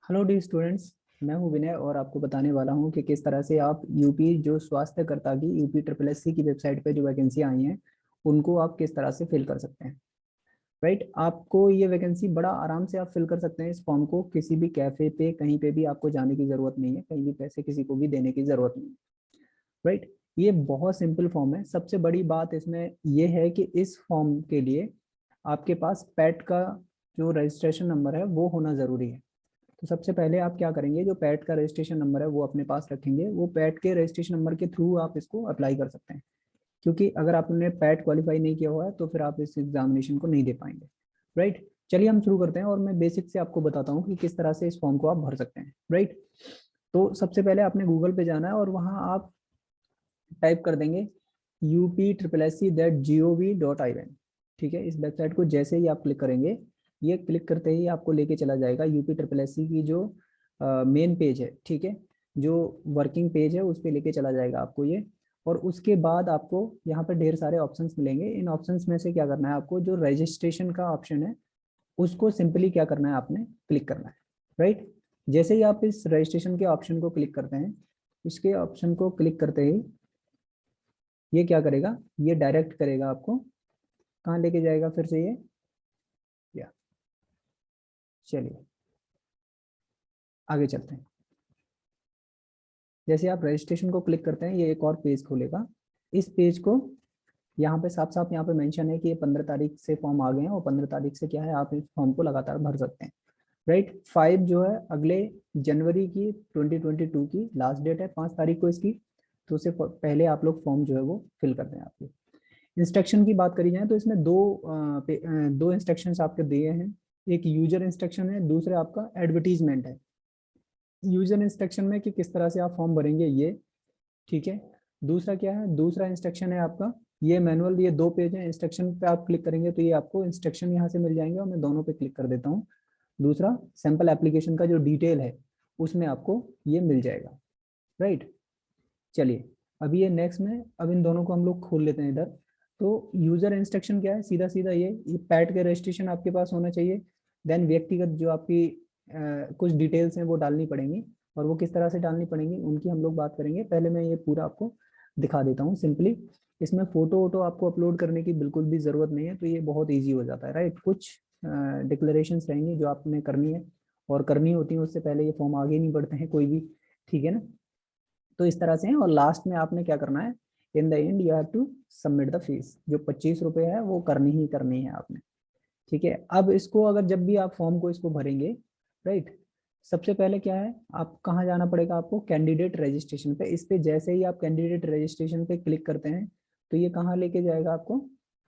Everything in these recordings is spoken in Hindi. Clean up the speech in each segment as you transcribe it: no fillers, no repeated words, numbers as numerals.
Hello D students. मैं हूं विनय और आपको बताने वाला हूं कि किस तरह से आप यूपी जो स्वास्थ्यकर्ता की यूपी ट्रिपल एस सी की वेबसाइट पे जो वैकेंसी आई हैं उनको आप किस तरह से फिल कर सकते हैं। राइट, आपको ये वैकेंसी बड़ा आराम से आप फिल कर सकते हैं। इस फॉर्म को किसी भी कैफे पे कहीं पे भी आपको जाने की जरूरत नहीं है, कहीं भी पैसे किसी को भी देने की जरूरत नहीं है। राइट, ये बहुत सिंपल फॉर्म है। सबसे बड़ी बात इसमें ये है कि इस फॉर्म के लिए आपके पास पैट का जो रजिस्ट्रेशन नंबर है वो होना जरूरी है। तो सबसे पहले आप क्या करेंगे, जो पैट का रजिस्ट्रेशन नंबर है वो अपने पास रखेंगे। वो पैट के रजिस्ट्रेशन नंबर के थ्रू आप इसको अप्लाई कर सकते हैं, क्योंकि अगर आपने पैट क्वालिफाई नहीं किया हुआ है तो फिर आप इस एग्जामिनेशन को नहीं दे पाएंगे। राइट, चलिए हम शुरू करते हैं और मैं बेसिक से आपको बताता हूँ कि किस तरह से इस फॉर्म को आप भर सकते हैं। राइट, तो सबसे पहले आपने गूगल पे जाना है और वहाँ आप टाइप कर देंगे UP SSC.gov.in। ठीक है, इस वेबसाइट को जैसे ही आप क्लिक करेंगे, ये क्लिक करते ही आपको लेके चला जाएगा UP SSC की जो मेन पेज है। ठीक है, जो वर्किंग पेज है उस पर लेके चला जाएगा आपको ये। और उसके बाद आपको यहाँ पे ढेर सारे ऑप्शंस मिलेंगे। इन ऑप्शंस में से क्या करना है, आपको जो रजिस्ट्रेशन का ऑप्शन है उसको सिंपली क्या करना है, आपने क्लिक करना है। राइट, जैसे ही आप इस रजिस्ट्रेशन के ऑप्शन को क्लिक करते हैं, इसके ऑप्शन को क्लिक करते ही ये क्या करेगा, ये डायरेक्ट करेगा आपको कहाँ लेके जाएगा फिर से ये, या चलिए आगे चलते हैं। जैसे आप रजिस्ट्रेशन को क्लिक करते हैं ये एक और पेज खोलेगा। इस पेज को यहाँ पे साफ साफ यहाँ पे मेंशन है कि ये 15 तारीख से फॉर्म आ गए हैं और 15 तारीख से क्या है, आप इस फॉर्म को लगातार भर सकते हैं। राइट, 5 जो है अगले जनवरी की 2022 की लास्ट डेट है, 5 तारीख को इसकी। तो उससे पहले आप लोग फॉर्म जो है वो फिल कर दें। आपके इंस्ट्रक्शन की बात करी जाए तो इसमें दो इंस्ट्रक्शंस आपके दिए हैं। एक यूजर इंस्ट्रक्शन है, दूसरा आपका एडवर्टीजमेंट है। यूजर इंस्ट्रक्शन में कि किस तरह से आप फॉर्म भरेंगे ये, ठीक है। दूसरा क्या है, दूसरा इंस्ट्रक्शन है आपका ये मैनुअल। ये 2 पेज है, इंस्ट्रक्शन पे आप क्लिक करेंगे तो ये आपको इंस्ट्रक्शन यहाँ से मिल जाएंगे और मैं दोनों पे क्लिक कर देता हूँ। दूसरा सैंपल एप्लीकेशन का जो डिटेल है उसमें आपको ये मिल जाएगा। राइट, चलिए अभी ये नेक्स्ट में, अब इन दोनों को हम लोग खोल लेते हैं इधर। तो यूजर इंस्ट्रक्शन क्या है, सीधा सीधा ये पैट के रजिस्ट्रेशन आपके पास होना चाहिए। देन व्यक्तिगत जो आपकी कुछ डिटेल्स हैं वो डालनी पड़ेंगी, और वो किस तरह से डालनी पड़ेंगी उनकी हम लोग बात करेंगे। पहले मैं ये पूरा आपको दिखा देता हूँ सिंपली। इसमें फोटो वोटो आपको अपलोड करने की बिल्कुल भी जरूरत नहीं है, तो ये बहुत ईजी हो जाता है। राइट, कुछ डिक्लेरेशन रहेंगी जो आपने करनी है और करनी होती है, उससे पहले ये फॉर्म आगे नहीं बढ़ते हैं कोई भी। ठीक है ना, तो इस तरह से है। और लास्ट में आपने क्या करना है, in the end you have to submit the fees. जो 25 रुपए है वो करनी है आपने। ठीक है, अब इसको अगर जब भी आप फॉर्म को इसको भरेंगे, राइट, सबसे पहले क्या है, आप कहाँ जाना पड़ेगा, आपको कैंडिडेट रजिस्ट्रेशन पे। इस पे जैसे ही आप कैंडिडेट रजिस्ट्रेशन पे क्लिक करते हैं तो ये कहाँ लेके जाएगा आपको,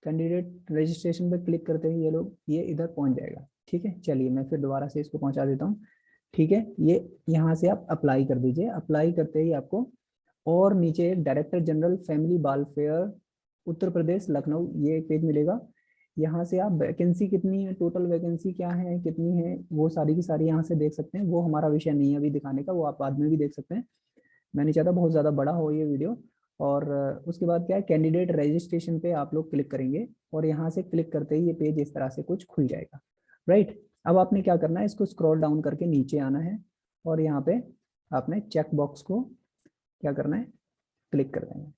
कैंडिडेट रजिस्ट्रेशन पे क्लिक करते ही ये लोग ये इधर पहुंच जाएगा। ठीक है, चलिए मैं फिर दोबारा से इसको पहुंचा देता हूँ। ठीक है, ये यहाँ से आप अप्लाई कर दीजिए। अप्लाई करते ही आपको और नीचे एक director general family welfare Uttar Pradesh Lucknow ये एक पेज मिलेगा। यहाँ से आप वैकेंसी कितनी है, टोटल वैकेंसी क्या है, कितनी है, वो सारी की सारी यहाँ से देख सकते हैं। वो हमारा विषय नहीं है अभी दिखाने का, वो आप बाद में भी देख सकते हैं। मैं नहीं चाहता बहुत ज़्यादा बड़ा हो ये वीडियो। और उसके बाद क्या है, कैंडिडेट रजिस्ट्रेशन पे आप लोग क्लिक करेंगे और यहाँ से क्लिक करते ही ये पेज इस तरह से कुछ खुल जाएगा। राइट, अब आपने क्या करना है, इसको स्क्रॉल डाउन करके नीचे आना है और यहाँ पे आपने चेक बॉक्स को क्या करना है, क्लिक कर देंगे।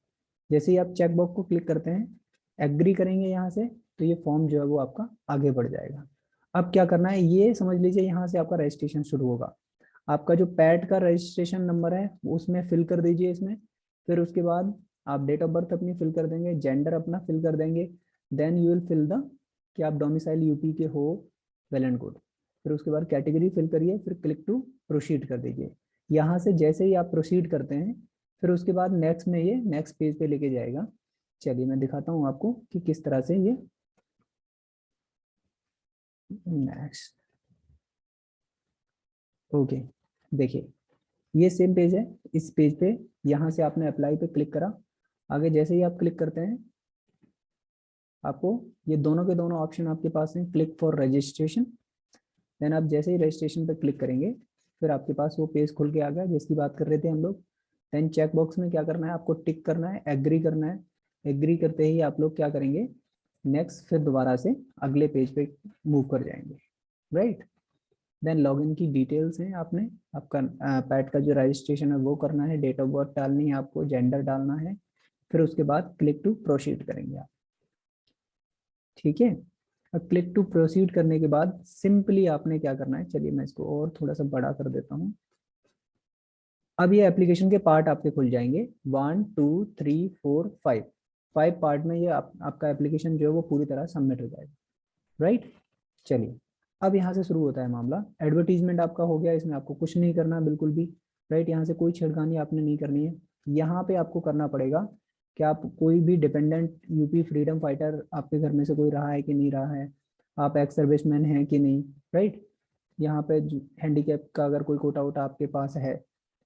जैसे ही आप चेक बॉक्स को क्लिक करते हैं, एग्री करेंगे यहाँ से, तो ये फॉर्म जो है वो आपका आगे बढ़ जाएगा। अब क्या करना है, ये समझ लीजिए यहाँ से आपका रजिस्ट्रेशन शुरू होगा। आपका जो पैट का रजिस्ट्रेशन नंबर है उसमें फिल कर दीजिए इसमें। फिर उसके बाद आप डेट ऑफ बर्थ अपनी फिल कर देंगे, जेंडर अपना फिल कर देंगे। Then you will fill the कि आप डोमिसाइल यूपी के हो, वेल एंड गुड। फिर उसके बाद कैटेगरी फिल करिए, फिर क्लिक टू प्रोसीड कर दीजिए। यहाँ से जैसे ही आप प्रोसीड करते हैं फिर उसके बाद नेक्स्ट में ये नेक्स्ट पेज पे लेके जाएगा। चलिए मैं दिखाता हूँ आपको कि किस तरह से ये नेक्स्ट। ओके, देखिए ये सेम पेज है। इस पेज पे यहाँ से आपने अप्लाई पे क्लिक करा। आगे जैसे ही आप क्लिक करते हैं आपको ये दोनों के दोनों ऑप्शन आपके पास हैं, क्लिक फॉर रजिस्ट्रेशन। देन आप जैसे ही रजिस्ट्रेशन पे क्लिक करेंगे फिर आपके पास वो पेज खुल के आ गया जिसकी बात कर रहे थे हम लोग। देन चेक बॉक्स में क्या करना है, आपको टिक करना है, एग्री करना है। एग्री करते ही आप लोग क्या करेंगे, नेक्स्ट, फिर दोबारा से अगले पेज पे मूव कर जाएंगे। राइट, देन लॉगिन की डिटेल्स हैं, आपने आपका पैट का जो रजिस्ट्रेशन है वो करना है, डेट ऑफ बर्थ डालनी है आपको, जेंडर डालना है, फिर उसके बाद क्लिक टू प्रोसीड करेंगे आप। ठीक है, अब क्लिक टू प्रोसीड करने के बाद सिंपली आपने क्या करना है, चलिए मैं इसको और थोड़ा सा बड़ा कर देता हूँ। अब ये एप्लीकेशन के पार्ट आपके खुल जाएंगे, 1 2 3 4 5, 5 पार्ट में ये आपका एप्लीकेशन जो है वो पूरी तरह सबमिट हो जाएगा। राइट, चलिए अब यहाँ से शुरू होता है मामला। एडवर्टीजमेंट आपका हो गया, इसमें आपको कुछ नहीं करना बिल्कुल भी। राइट, यहाँ से कोई छेड़खानी आपने नहीं करनी है। यहाँ पे आपको करना पड़ेगा कि आप कोई भी डिपेंडेंट यूपी फ्रीडम फाइटर आपके घर में से कोई रहा है कि नहीं रहा है, आप एक्स सर्विसमैन हैं कि नहीं। राइट, यहाँ पे हैंडीकैप का अगर कोई कोटा वोटा आपके पास है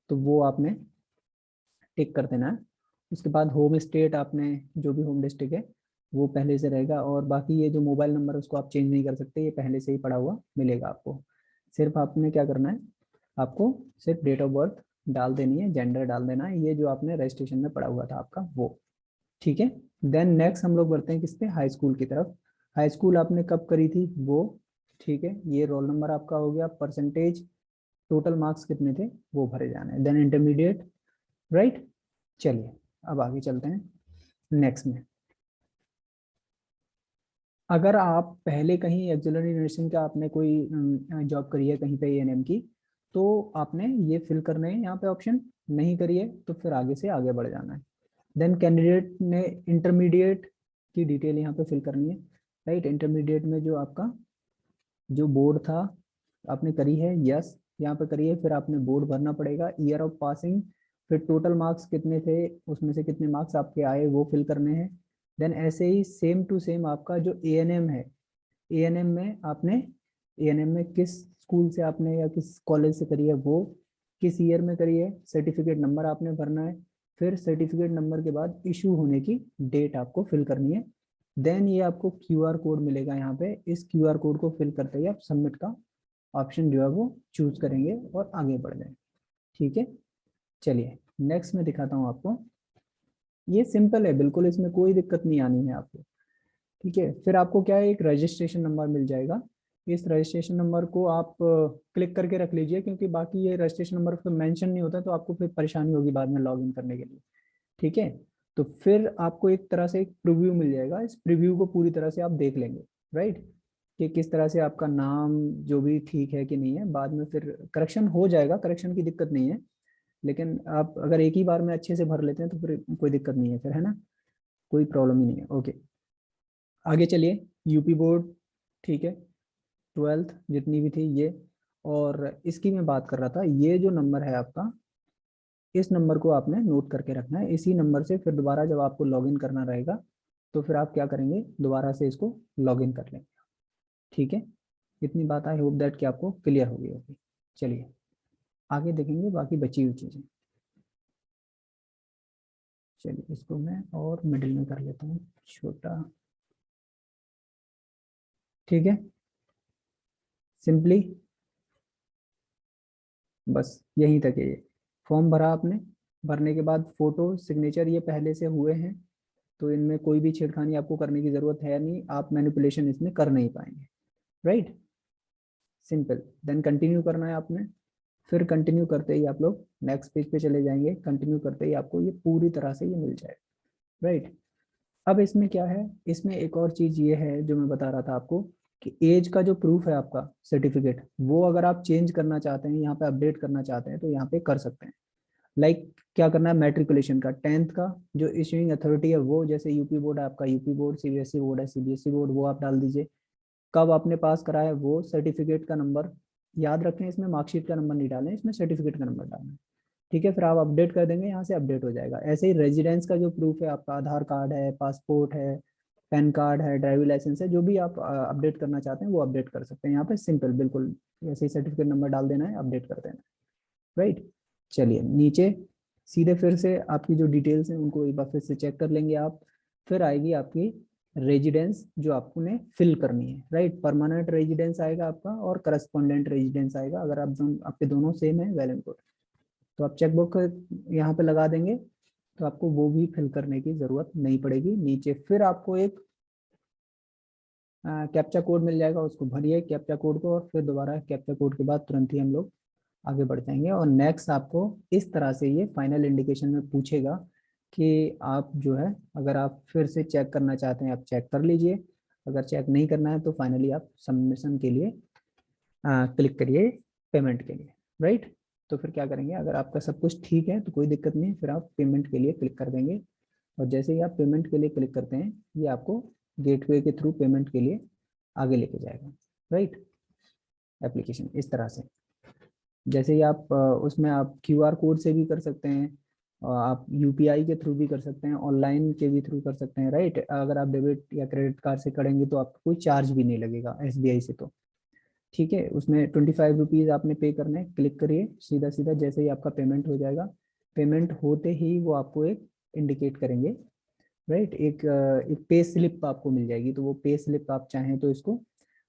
तो वो आपने टिक कर देना है। उसके बाद होम स्टेट आपने जो भी होम डिस्ट्रिक्ट है वो पहले से रहेगा, और बाकी ये जो मोबाइल नंबर है उसको आप चेंज नहीं कर सकते, ये पहले से ही पड़ा हुआ मिलेगा आपको। सिर्फ आपने क्या करना है, आपको सिर्फ डेट ऑफ बर्थ डाल देनी है, जेंडर डाल देना है, ये जो आपने रजिस्ट्रेशन में पड़ा हुआ था आपका वो। ठीक है, देन नेक्स्ट हम लोग बढ़ते हैं किस पे, हाई स्कूल की तरफ। हाई स्कूल आपने कब करी थी वो, ठीक है, ये रोल नंबर आपका हो गया, परसेंटेज, टोटल मार्क्स कितने थे वो भरे जाने हैं, देन इंटरमीडिएट। राइट, चलिए अब आगे चलते हैं नेक्स्ट में। अगर आप पहले कहीं एक्सिलरी नर्सिंग का आपने कोई जॉब करी है कहीं पे एएनएम की, तो आपने ये फिल करने हैं यहाँ पे ऑप्शन, नहीं करिए तो फिर आगे से आगे बढ़ जाना है। देन कैंडिडेट ने इंटरमीडिएट की डिटेल यहाँ पे फिल करनी है। राइट, इंटरमीडिएट में जो आपका जो बोर्ड था आपने करी है, यस यहाँ पे करिए, फिर आपने बोर्ड भरना पड़ेगा, ईयर ऑफ पासिंग, फिर टोटल मार्क्स कितने थे उसमें से कितने मार्क्स आपके आए वो फिल करने हैं। देन ऐसे ही सेम टू सेम आपका जो एएनएम है, एएनएम में आपने, एएनएम में किस स्कूल से आपने या किस कॉलेज से करी है वो, किस ईयर में करी है, सर्टिफिकेट नंबर आपने भरना है, फिर सर्टिफिकेट नंबर के बाद इशू होने की डेट आपको फिल करनी है। देन ये आपको क्यूआर कोड मिलेगा यहाँ पे, इस क्यूआर कोड को फिल करते ही आप सबमिट का ऑप्शन जो है वो चूज करेंगे और आगे बढ़ जाएंगे। ठीक है, चलिए नेक्स्ट में दिखाता हूँ आपको। ये सिंपल है बिल्कुल, इसमें कोई दिक्कत नहीं आनी है आपको। ठीक है, फिर आपको क्या है, एक रजिस्ट्रेशन नंबर मिल जाएगा। इस रजिस्ट्रेशन नंबर को आप क्लिक करके रख लीजिए, क्योंकि बाकी ये रजिस्ट्रेशन नंबर पे मेंशन नहीं होता तो आपको फिर परेशानी होगी बाद में लॉग इन करने के लिए। ठीक है, तो फिर आपको एक तरह से एक प्रीव्यू मिल जाएगा, इस प्रीव्यू को पूरी तरह से आप देख लेंगे। राइट, कि किस तरह से आपका नाम जो भी ठीक है कि नहीं है, बाद में फिर करेक्शन हो जाएगा, करेक्शन की दिक्कत नहीं है, लेकिन आप अगर एक ही बार में अच्छे से भर लेते हैं तो फिर कोई दिक्कत नहीं है फिर, है ना, कोई प्रॉब्लम ही नहीं है। ओके, आगे चलिए, यूपी बोर्ड, ठीक है, 12th जितनी भी थी ये, और इसकी मैं बात कर रहा था, ये जो नंबर है आपका, इस नंबर को आपने नोट करके रखना है, इसी नंबर से फिर दोबारा जब आपको लॉगिन करना रहेगा तो फिर आप क्या करेंगे, दोबारा से इसको लॉगिन कर लेंगे। ठीक है, इतनी बात आई होप दैट कि आपको क्लियर हो गई होगी। चलिए आगे देखेंगे बाकी बची हुई चीज़ें। चलिए इसको मैं और मिडिल में कर लेता हूँ छोटा। ठीक है, सिंपली बस यहीं तक है ये। फॉर्म भरा आपने, भरने के बाद फोटो सिग्नेचर ये पहले से हुए हैं, तो इनमें कोई भी छेड़खानी आपको करने की जरूरत है नहीं, आप मैनिपुलेशन इसमें कर नहीं पाएंगे। राइट, सिंपल, देन कंटिन्यू करना है आपने। फिर कंटिन्यू करते ही आप लोग नेक्स्ट पेज पे चले जाएंगे, कंटिन्यू करते ही आपको ये पूरी तरह से ये मिल जाएगा। राइट, अब इसमें क्या है, इसमें एक और चीज ये है जो मैं बता रहा था आपको, कि एज का जो प्रूफ है आपका सर्टिफिकेट, वो अगर आप चेंज करना चाहते हैं यहाँ पे अपडेट करना चाहते हैं तो यहाँ पे कर सकते हैं। लाइक क्या करना है, मैट्रिकुलेशन का 10th का जो इशूइंग अथॉरिटी है वो, जैसे यूपी बोर्ड है आपका, यूपी बोर्ड, सीबीएसई बोर्ड है, सीबीएसई बोर्ड, वो आप डाल दीजिए। कब आपने पास करा है वो, सर्टिफिकेट का नंबर, याद रखें इसमें मार्कशीट का नंबर नहीं डालें, इसमें सर्टिफिकेट का नंबर डालना है। ठीक है, फिर आप अपडेट कर देंगे, यहाँ से अपडेट हो जाएगा। ऐसे ही रेजिडेंस का जो प्रूफ है आपका, आधार कार्ड है, पासपोर्ट है, पैन कार्ड है, ड्राइविंग लाइसेंस है, जो भी आप अपडेट करना चाहते हैं वो अपडेट कर सकते हैं यहाँ पे, सिंपल बिल्कुल, ऐसे ही सर्टिफिकेट नंबर डाल देना है, अपडेट कर देना है। राइट, चलिए नीचे सीधे फिर से आपकी जो डिटेल्स हैं उनको एक बार फिर से चेक कर लेंगे आप। फिर आएगी आपकी रेजिडेंस जो आपको ने फिल करनी है। राइट, परमानेंट रेजिडेंस आएगा आपका और करस्पॉन्डेंट रेजिडेंस आएगा, अगर आप आपके दोनों सेम है वेल एंड गुड, तो आप चेकबुक यहाँ पे लगा देंगे, तो आपको वो भी फिल करने की जरूरत नहीं पड़ेगी। नीचे फिर आपको एक कैप्चा कोड मिल जाएगा, उसको भरिए कैप्चा कोड को, और फिर दोबारा कैप्चा कोड के बाद तुरंत ही हम लोग आगे बढ़ जाएंगे। और नेक्स्ट आपको इस तरह से ये फाइनल इंडिकेशन में पूछेगा कि आप जो है, अगर आप फिर से चेक करना चाहते हैं आप चेक कर लीजिए, अगर चेक नहीं करना है तो फाइनली आप सबमिशन के लिए क्लिक करिए पेमेंट के लिए, राइट। तो फिर क्या करेंगे, अगर आपका सब कुछ ठीक है तो कोई दिक्कत नहीं है, फिर आप पेमेंट के लिए क्लिक कर देंगे। और जैसे ही आप पेमेंट के लिए क्लिक करते हैं, ये आपको गेटवे के थ्रू पेमेंट के लिए आगे लेके जाएगा, राइट। एप्लीकेशन इस तरह से, जैसे ही आप उसमें आप क्यूआर कोड से भी कर सकते हैं, और आप यूपीआई के थ्रू भी कर सकते हैं, ऑनलाइन के भी थ्रू कर सकते हैं, राइट। अगर आप डेबिट या क्रेडिट कार्ड से करेंगे तो आपको कोई चार्ज भी नहीं लगेगा एसबीआई से, तो ठीक है। उसमें 25 रुपीज़ आपने पे करने, क्लिक करिए सीधा सीधा, जैसे ही आपका पेमेंट हो जाएगा, पेमेंट होते ही वो आपको एक इंडिकेट करेंगे, राइट। एक पे स्लिप आपको मिल जाएगी, तो वो पे स्लिप आप चाहें तो इसको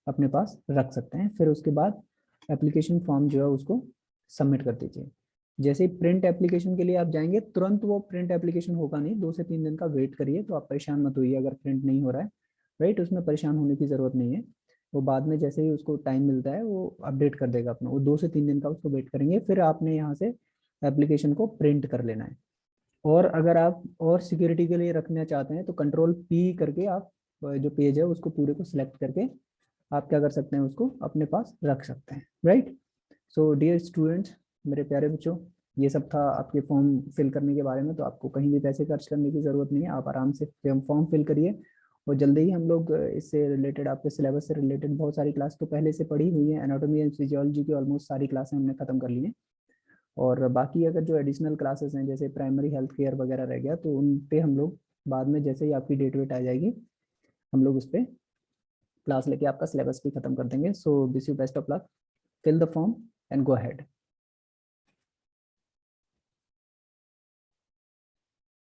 अपने पास रख सकते हैं। फिर उसके बाद एप्लीकेशन फॉर्म जो है उसको सबमिट कर दीजिए। जैसे ही प्रिंट एप्लीकेशन के लिए आप जाएंगे, तुरंत वो प्रिंट एप्लीकेशन होगा नहीं, 2 से 3 दिन का वेट करिए। तो आप परेशान मत होइए अगर प्रिंट नहीं हो रहा है, राइट। उसमें परेशान होने की ज़रूरत नहीं है, वो बाद में जैसे ही उसको टाइम मिलता है वो अपडेट कर देगा अपना, वो 2 से 3 दिन का उसको वेट करेंगे। फिर आपने यहाँ से एप्लीकेशन को प्रिंट कर लेना है। और अगर आप और सिक्योरिटी के लिए रखना चाहते हैं तो कंट्रोल पी करके आप जो पेज है उसको पूरे को सिलेक्ट करके आप क्या कर सकते हैं, उसको अपने पास रख सकते हैं, राइट। सो डियर स्टूडेंट्स, मेरे प्यारे बच्चों, ये सब था आपके फॉर्म फिल करने के बारे में। तो आपको कहीं भी पैसे खर्च करने की ज़रूरत नहीं है, आप आराम से फॉर्म फिल करिए। और जल्दी ही हम लोग इससे रिलेटेड, आपके सिलेबस से रिलेटेड बहुत सारी क्लास तो पहले से पढ़ी हुई है, एनाटॉमी एंड फिजियोलॉजी की ऑलमोस्ट सारी क्लासें हमने खत्म कर ली हैं। और बाकी अगर जो एडिशनल क्लासेस हैं जैसे प्राइमरी हेल्थ केयर वगैरह रह गया, तो उन पे हम लोग बाद में जैसे ही आपकी डेट वेट आ जाएगी, हम लोग उस पर क्लास लेके आपका सिलेबस भी खत्म कर देंगे। So wish you best of luck, fill the form and go ahead.